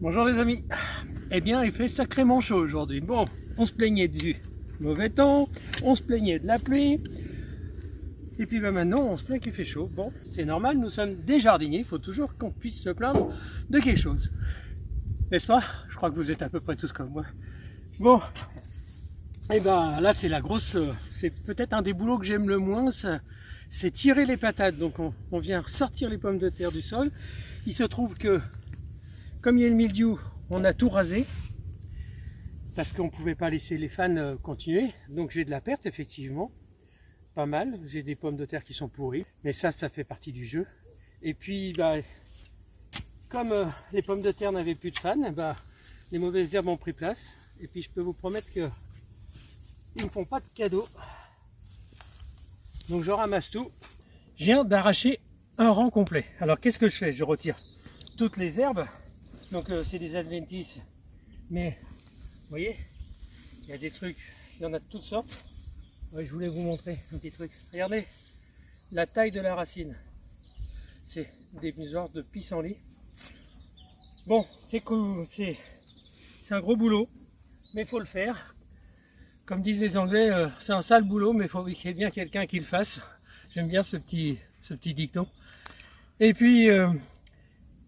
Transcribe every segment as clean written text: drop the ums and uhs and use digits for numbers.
Bonjour les amis. Eh bien, il fait sacrément chaud aujourd'hui. Bon, on se plaignait du mauvais temps, on se plaignait de la pluie, et puis maintenant on se plaint qu'il fait chaud. Bon, c'est normal, nous sommes des jardiniers, il faut toujours qu'on puisse se plaindre de quelque chose. N'est-ce pas? Je crois que vous êtes à peu près tous comme moi. Bon, et ben là c'est la grosse, c'est peut-être un des boulots que j'aime le moins, c'est tirer les patates. Donc on vient sortir les pommes de terre du sol. Il se trouve que comme il y a le mildiou, on a tout rasé parce qu'on ne pouvait pas laisser les fans continuer. Donc j'ai de la perte effectivement, pas mal. J'ai des pommes de terre qui sont pourries, mais ça fait partie du jeu. Et puis bah, comme les pommes de terre n'avaient plus de fans, bah, les mauvaises herbes ont pris place. Et puis je peux vous promettre qu'ils ne me font pas de cadeaux. Donc je ramasse tout. Je viens d'arracher un rang complet. Alors qu'est-ce que je fais? Je retire toutes les herbes. Donc c'est des adventices, mais vous voyez, il y a des trucs, il y en a de toutes sortes. Ouais, je voulais vous montrer un petit truc. Regardez la taille de la racine. C'est des genres de pissenlit. Bon, c'est cool, c'est un gros boulot, mais il faut le faire. Comme disent les Anglais, c'est un sale boulot, mais il faut qu'il y ait bien quelqu'un qui le fasse. J'aime bien ce petit dicton. Et puis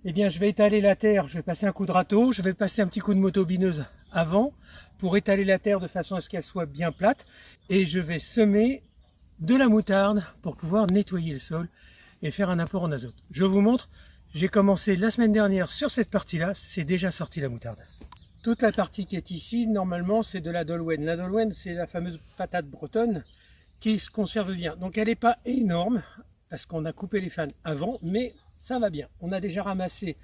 eh bien, je vais étaler la terre, je vais passer un coup de râteau, je vais passer un petit coup de motobineuse avant pour étaler la terre de façon à ce qu'elle soit bien plate. Et je vais semer de la moutarde pour pouvoir nettoyer le sol et faire un apport en azote. Je vous montre, j'ai commencé la semaine dernière sur cette partie-là, c'est déjà sorti la moutarde. Toute la partie qui est ici, normalement, c'est de la Dolwen. La Dolwen, c'est la fameuse patate bretonne qui se conserve bien. Donc elle n'est pas énorme parce qu'on a coupé les fans avant, mais ça va bien. On a déjà ramassé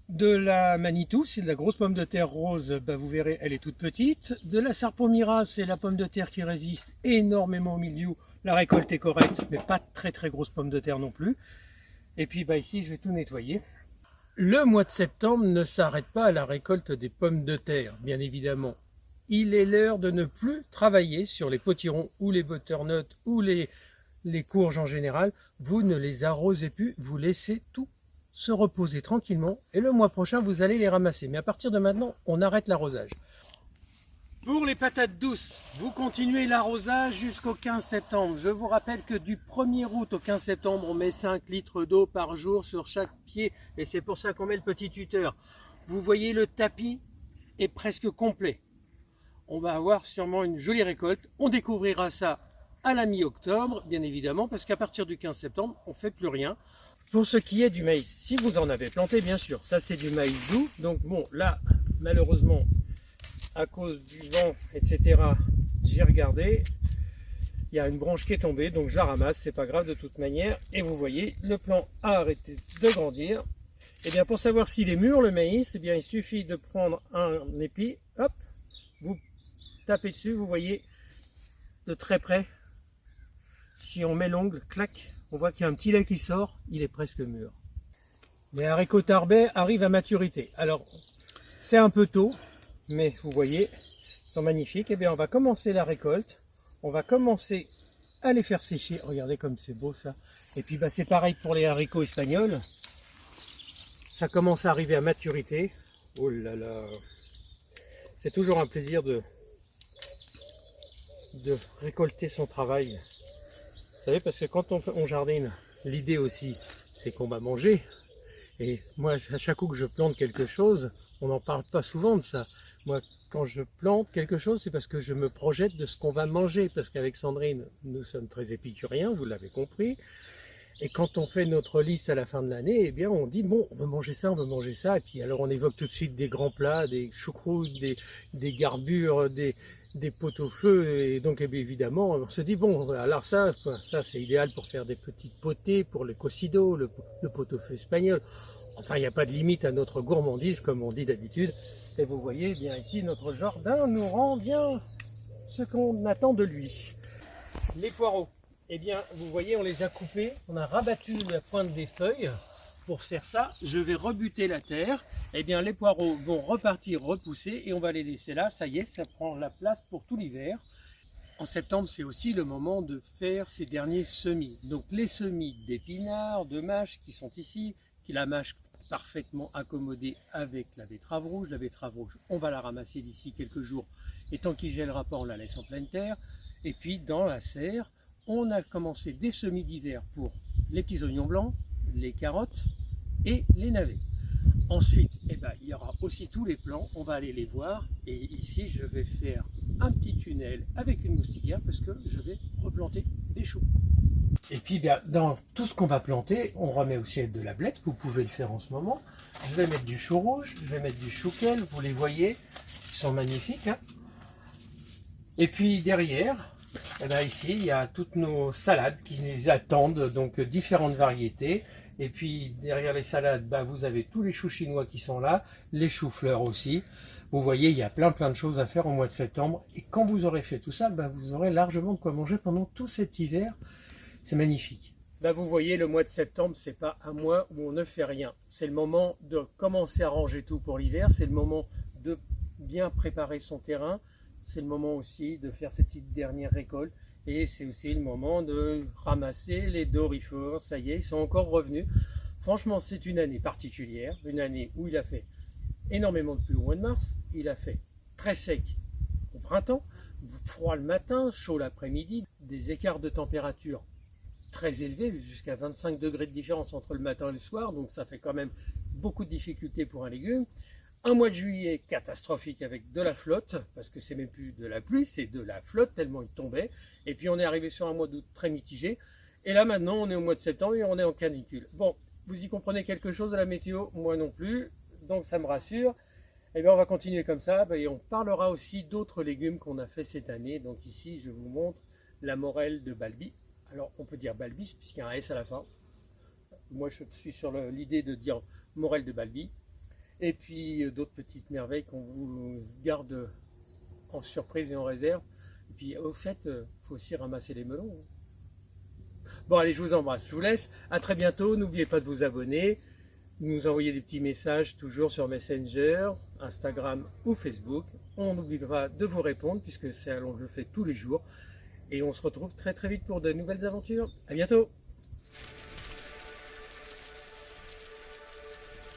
de la Manitou, c'est de la grosse pomme de terre rose, bah vous verrez, elle est toute petite. De la Sarpomira, c'est la pomme de terre qui résiste énormément au mildiou. La récolte est correcte, mais pas très grosse pomme de terre non plus. Et puis bah ici, je vais tout nettoyer. Le mois de septembre ne s'arrête pas à la récolte des pommes de terre, bien évidemment. Il est l'heure de ne plus travailler sur les potirons ou les butternuts ou les courges en général. Vous ne les arrosez plus, vous laissez tout se reposer tranquillement et le mois prochain vous allez les ramasser. Mais à partir de maintenant, on arrête l'arrosage. Pour les patates douces, vous continuez l'arrosage jusqu'au 15 septembre. Je vous rappelle que du 1er août au 15 septembre, on met 5 litres d'eau par jour sur chaque pied et c'est pour ça qu'on met le petit tuteur. Vous voyez, le tapis est presque complet. On va avoir sûrement une jolie récolte. On découvrira ça à la mi-octobre, bien évidemment, parce qu'à partir du 15 septembre, on ne fait plus rien. Pour ce qui est du maïs, si vous en avez planté, bien sûr, ça c'est du maïs doux. Donc bon, là, malheureusement, à cause du vent, etc., j'ai regardé, il y a une branche qui est tombée, donc je la ramasse, c'est pas grave de toute manière. Et vous voyez, le plant a arrêté de grandir. Et bien pour savoir s'il est mûr le maïs, eh bien il suffit de prendre un épi, hop, vous tapez dessus, vous voyez de très près. Si on met l'ongle, clac, on voit qu'il y a un petit lait qui sort, il est presque mûr. Les haricots tarbais arrivent à maturité. Alors, c'est un peu tôt, mais vous voyez, ils sont magnifiques. Et bien, on va commencer la récolte. On va commencer à les faire sécher. Regardez comme c'est beau ça. Et puis, bah, c'est pareil pour les haricots espagnols. Ça commence à arriver à maturité. Oh là là! C'est toujours un plaisir de récolter son travail. Vous savez, parce que quand on jardine, l'idée aussi, c'est qu'on va manger. Et moi, à chaque coup que je plante quelque chose, on n'en parle pas souvent de ça. Moi, quand je plante quelque chose, c'est parce que je me projette de ce qu'on va manger. Parce qu'avec Sandrine, nous sommes très épicuriens, vous l'avez compris. Et quand on fait notre liste à la fin de l'année, eh bien, on dit, bon, on veut manger ça, on veut manger ça. Et puis, alors, on évoque tout de suite des grands plats, des choucroutes, des garbures, des pot-au-feu. Et donc, eh bien, évidemment, on se dit, bon, alors ça c'est idéal pour faire des petites potées, pour le cocido, le pot-au-feu espagnol. Enfin, il n'y a pas de limite à notre gourmandise, comme on dit d'habitude. Et vous voyez, bien ici, notre jardin nous rend bien ce qu'on attend de lui. Les poireaux. Eh bien, vous voyez, on les a coupés, on a rabattu la pointe des feuilles. Pour faire ça, je vais rebuter la terre. Eh bien, les poireaux vont repartir, repousser, et on va les laisser là. Ça y est, ça prend la place pour tout l'hiver. En septembre, c'est aussi le moment de faire ces derniers semis. Donc, les semis d'épinards, de mâches qui sont ici, la mâche parfaitement accommodé avec la betterave rouge. La betterave rouge, on va la ramasser d'ici quelques jours et tant qu'il gèlera pas, on la laisse en pleine terre. Et puis dans la serre, on a commencé des semis d'hiver pour les petits oignons blancs, les carottes et les navets. Ensuite, il y aura aussi tous les plants, on va aller les voir. Et ici, je vais faire un petit tunnel avec une moustiquaire parce que je vais replanter des choux. Et puis, dans tout ce qu'on va planter, on remet aussi de la blette. Vous pouvez le faire en ce moment. Je vais mettre du chou rouge, je vais mettre du chouquel, vous les voyez, ils sont magnifiques. Hein. Et puis derrière, ici, il y a toutes nos salades qui nous attendent, donc différentes variétés. Et puis derrière les salades, vous avez tous les choux chinois qui sont là, les choux-fleurs aussi. Vous voyez, il y a plein de choses à faire au mois de septembre. Et quand vous aurez fait tout ça, vous aurez largement de quoi manger pendant tout cet hiver. C'est magnifique. Vous voyez, le mois de septembre, c'est pas un mois où on ne fait rien. C'est le moment de commencer à ranger tout pour l'hiver. C'est le moment de bien préparer son terrain. C'est le moment aussi de faire ses petites dernières récoltes. Et c'est aussi le moment de ramasser les doryphores. Ça y est, ils sont encore revenus. Franchement, c'est une année particulière. Une année où il a fait énormément de pluie au mois de mars. Il a fait très sec au printemps. Froid le matin, chaud l'après-midi. Des écarts de température très élevés, jusqu'à 25 degrés de différence entre le matin et le soir. Donc ça fait quand même beaucoup de difficultés pour un légume. Un mois de juillet catastrophique avec de la flotte, parce que c'est même plus de la pluie, c'est de la flotte tellement il tombait. Et puis on est arrivé sur un mois d'août très mitigé. Et là maintenant on est au mois de septembre et on est en canicule. Bon, vous y comprenez quelque chose de la météo? Moi non plus, donc ça me rassure. Et bien on va continuer comme ça, et on parlera aussi d'autres légumes qu'on a fait cette année. Donc ici je vous montre la morelle de Balbis. Alors on peut dire Balbis puisqu'il y a un S à la fin. Moi je suis sur l'idée de dire morelle de Balbis. Et puis d'autres petites merveilles qu'on vous garde en surprise et en réserve. Et puis au fait, il faut aussi ramasser les melons. Bon allez, je vous embrasse, je vous laisse. À très bientôt, n'oubliez pas de vous abonner. Nous envoyer des petits messages toujours sur Messenger, Instagram ou Facebook. On n'oubliera de vous répondre puisque c'est on le fait tous les jours. Et on se retrouve très vite pour de nouvelles aventures. À bientôt.